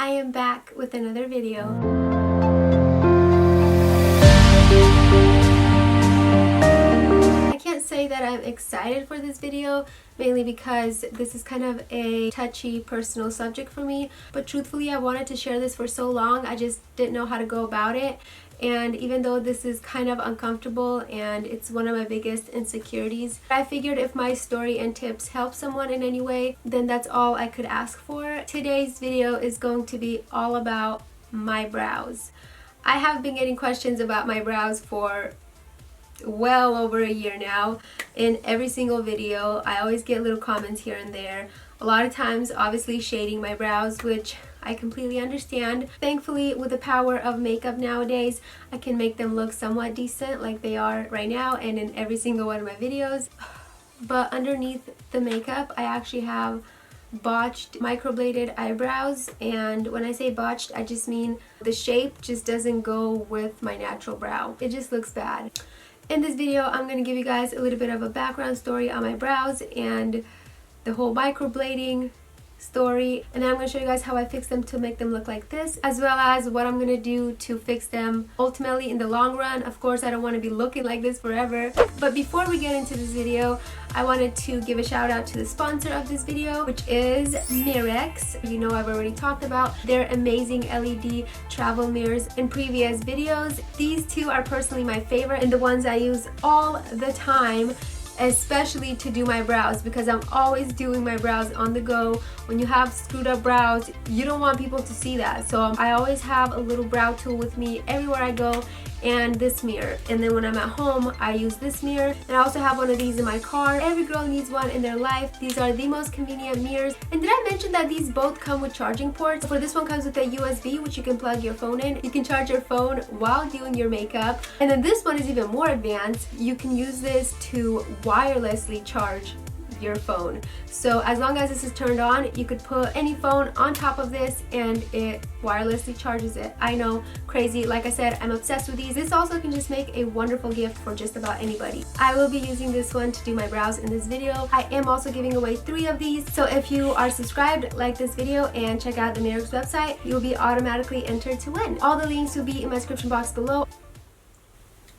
I am back with another video. I can't say that I'm excited for this video, mainly because this is kind of a touchy personal subject for me, but truthfully I wanted to share this for so long, I just didn't know how to go about it. And even though this is kind of uncomfortable and it's one of my biggest insecurities, I figured if my story and tips help someone in any way, then that's all I could ask for. Today's video is going to be all about my brows. I have been getting questions about my brows for well over a year now. In every single video, I always get little comments here and there. A lot of times, obviously, shading my brows, which I completely understand. Thankfully, with the power of makeup nowadays, I can make them look somewhat decent like they are right now and in every single one of my videos. But underneath the makeup, I actually have botched microbladed eyebrows, and when I say botched, I just mean the shape just doesn't go with my natural brow. It just looks bad. In this video, I'm going to give you guys a little bit of a background story on my brows and the whole microblading story, and then I'm going to show you guys how I fix them to make them look like this, as well as what I'm going to do to fix them ultimately in the long run. Of course, I don't want to be looking like this forever, but before we get into this video, I wanted to give a shout out to the sponsor of this video, which is Mirrex. You know, I've already talked about their amazing LED travel mirrors in previous videos. These two are personally my favorite and the ones I use all the time, especially to do my brows, because I'm always doing my brows on the go. When you have screwed up brows, you don't want people to see that, so I always have a little brow tool with me everywhere I go, and this mirror. And then when I'm at home, I use this mirror, and I also have one of these in my car. Every girl needs one in their life. These are the most convenient mirrors. And did I mention that these both come with charging ports? For this one comes with a USB, which you can plug your phone in. You can charge your phone while doing your makeup. And then this one is even more advanced. You can use this to wirelessly charge your phone. So as long as this is turned on, you could put any phone on top of this and it wirelessly charges it. I know, crazy. Like I said, I'm obsessed with these. This also can just make a wonderful gift for just about anybody. I will be using this one to do my brows in this video. I am also giving away 3 of these, so if you are subscribed, like this video, and check out the Mirrex website, you'll be automatically entered to win. All the links will be in my description box below.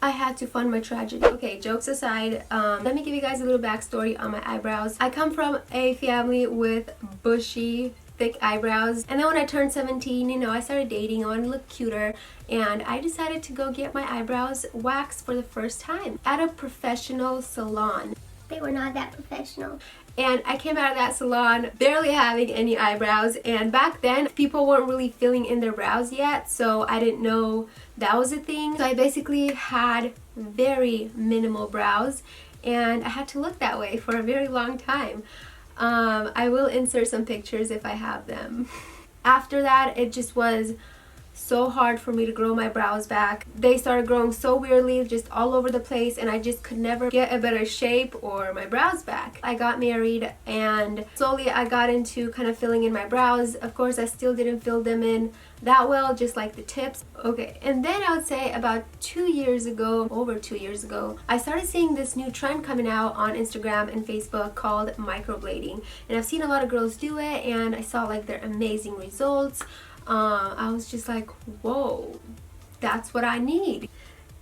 I had to fund my tragedy. Okay, jokes aside, let me give you guys a little backstory on my eyebrows. I come from a family with bushy, thick eyebrows, and then when I turned 17, you know, I started dating. I wanted to look cuter, and I decided to go get my eyebrows waxed for the first time at a professional salon. They were not that professional. And I came out of that salon barely having any eyebrows, and back then people weren't really filling in their brows yet, so I didn't know that was a thing. So I basically had very minimal brows, and I had to look that way for a very long time. I will insert some pictures if I have them. After that, it just was so hard for me to grow my brows back. They started growing so weirdly, just all over the place, and I just could never get a better shape or my brows back. I got married, and slowly I got into kind of filling in my brows. Of course, I still didn't fill them in that well, just like the tips. Okay, and then I would say about 2 years ago, over 2 years ago, I started seeing this new trend coming out on Instagram and Facebook called microblading, and I've seen a lot of girls do it, and I saw like their amazing results. I was just like, whoa, that's what I need.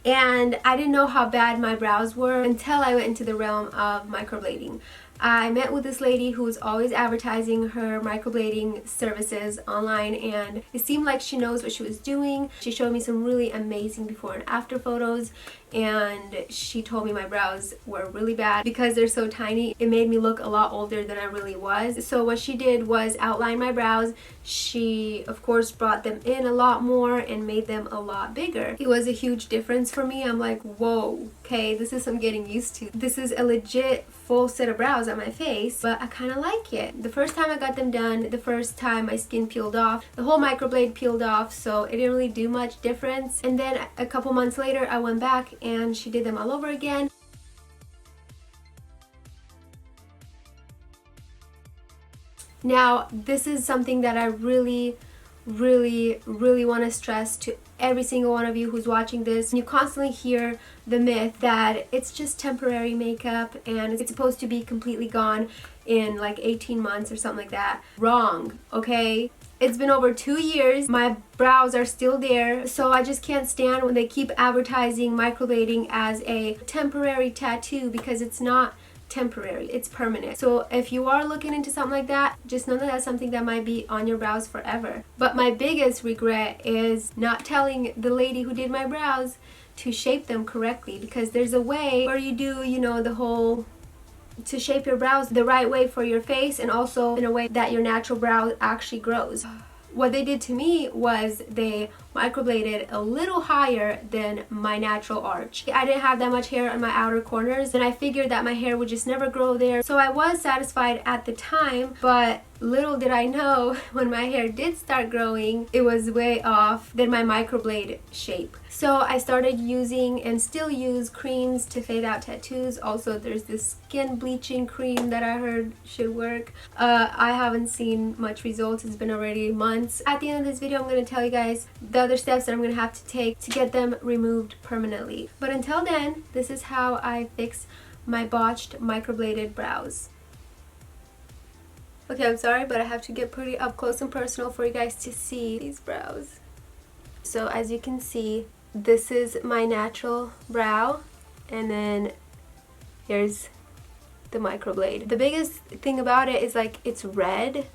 And I didn't know how bad my brows were until I went into the realm of microblading. I met with this lady who was always advertising her microblading services online, and it seemed like she knows what she was doing. She showed me some really amazing before and after photos, and she told me my brows were really bad because they're so tiny. It made me look a lot older than I really was. So what she did was outline my brows. She of course brought them in a lot more and made them a lot bigger. It was a huge difference for me. I'm like, whoa, okay, this is some getting used to. This is a legit full set of brows on my face, but I kind of like it. The first time I got them done, the first time my skin peeled off, the whole microblade peeled off, so it didn't really do much difference. And then a couple months later, I went back and she did them all over again. Now, this is something that I really want to stress to every single one of you who's watching this. You constantly hear the myth that it's just temporary makeup and it's supposed to be completely gone in like 18 months or something like that. Wrong, okay? It's been over 2 years. My brows are still there. So I just can't stand when they keep advertising microblading as a temporary tattoo, because it's not temporary, it's permanent. So if you are looking into something like that, just know that that's something that might be on your brows forever. But my biggest regret is not telling the lady who did my brows to shape them correctly, because there's a way where you do, you know, the whole to shape your brows the right way for your face, and also in a way that your natural brow actually grows. What they did to me was they microbladed a little higher than my natural arch. I didn't have that much hair on my outer corners, and I figured that my hair would just never grow there. So I was satisfied at the time, but little did I know, when my hair did start growing, it was way off than my microblade shape. So I started using, and still use, creams to fade out tattoos. Also, there's this skin bleaching cream that I heard should work. I haven't seen much results. It's been already months. At the end of this video, I'm going to tell you guys the other steps that I'm going to have to take to get them removed permanently. But until then, this is how I fix my botched microbladed brows. Okay, I'm sorry, but I have to get pretty up close and personal for you guys to see these brows. So as you can see, this is my natural brow, and then here's the microblade. The biggest thing about it is like it's red,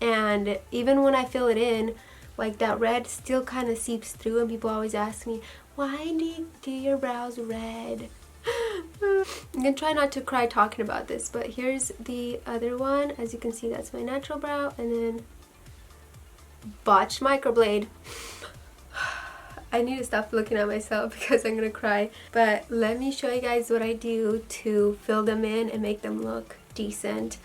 and even when I fill it in, like that red still kind of seeps through, and people always ask me, why do you do your brows red? I'm gonna try not to cry talking about this, but here's the other one. As you can see, that's my natural brow, and then botched microblade. I need to stop looking at myself because I'm gonna cry. But let me show you guys what I do to fill them in and make them look decent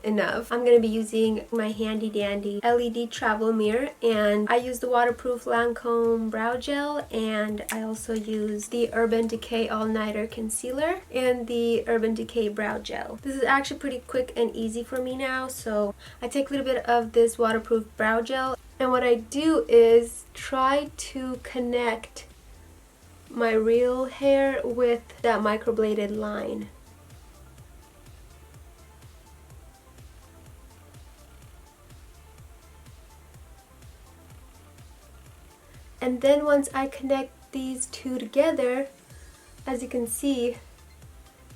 enough. I'm gonna be using my handy dandy LED travel mirror, and I use the waterproof Lancome brow gel, and I also use the Urban Decay All Nighter concealer and the Urban Decay brow gel. This is actually pretty quick and easy for me now, so I take a little bit of this waterproof brow gel, and what I do is try to connect my real hair with that microbladed line. And then once I connect these two together, as you can see,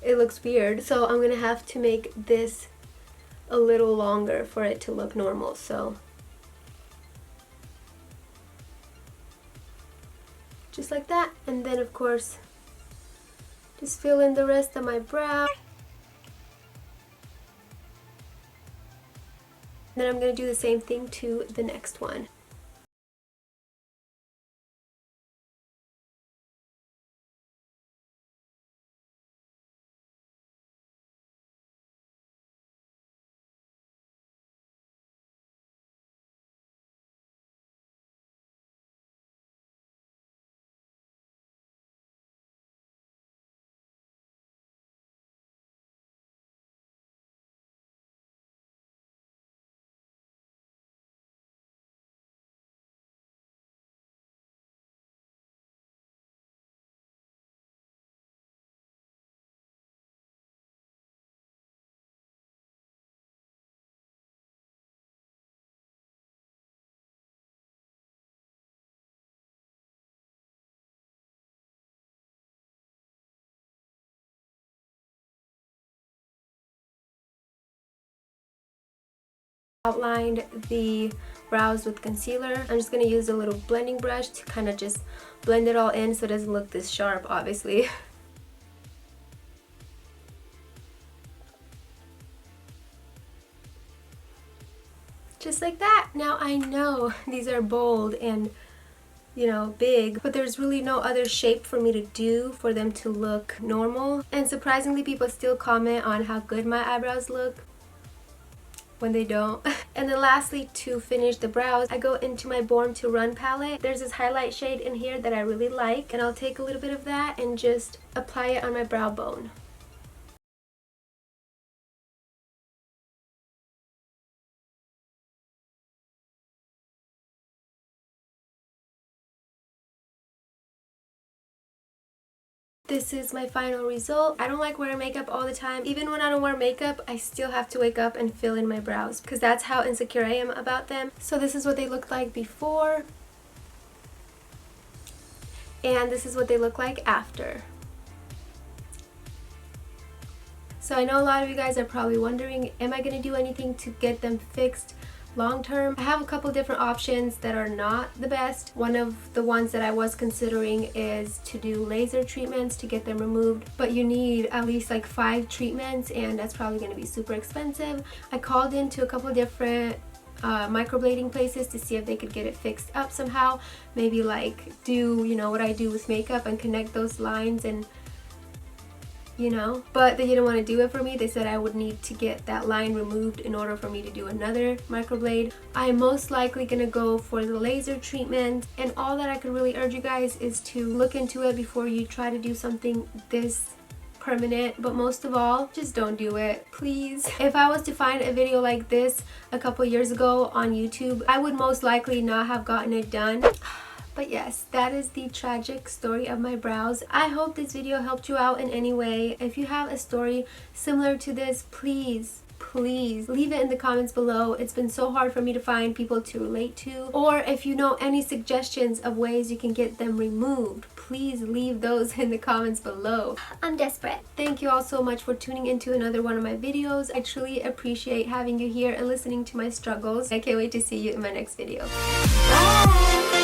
it looks weird. So I'm gonna have to make this a little longer for it to look normal. So just like that. And then of course, just fill in the rest of my brow. Then I'm gonna do the same thing to the next one. Outlined the brows with concealer. I'm just going to use a little blending brush to kind of just blend it all in so it doesn't look this sharp, obviously. Just like that. Now I know these are bold and, you know, big, but there's really no other shape for me to do for them to look normal. And surprisingly, people still comment on how good my eyebrows look when they don't. And then lastly, to finish the brows, I go into my Born to Run palette. There's this highlight shade in here that I really like, and I'll take a little bit of that and just apply it on my brow bone. This is my final result. I don't like wearing makeup all the time. Even when I don't wear makeup, I still have to wake up and fill in my brows because that's how insecure I am about them. So this is what they looked like before. And this is what they look like after. So I know a lot of you guys are probably wondering, am I going to do anything to get them fixed long term? I have a couple different options that are not the best. One of the ones that I was considering is to do laser treatments to get them removed, but you need at least like 5 treatments and that's probably going to be super expensive. I called into a couple different microblading places to see if they could get it fixed up somehow. Maybe like do, you know, what I do with makeup and connect those lines and you know, but they didn't want to do it for me. They said I would need to get that line removed in order for me to do another microblade. I'm most likely gonna go for the laser treatment, and all that I could really urge you guys is to look into it before you try to do something this permanent. But most of all, just don't do it, please. If I was to find a video like this a couple years ago on YouTube, I would most likely not have gotten it done. But yes, that is the tragic story of my brows. I hope this video helped you out in any way. If you have a story similar to this, please leave it in the comments below. It's been so hard for me to find people to relate to. Or if you know any suggestions of ways you can get them removed, please leave those in the comments below. I'm desperate. Thank you all so much for tuning into another one of my videos. I truly appreciate having you here and listening to my struggles. I can't wait to see you in my next video. Bye!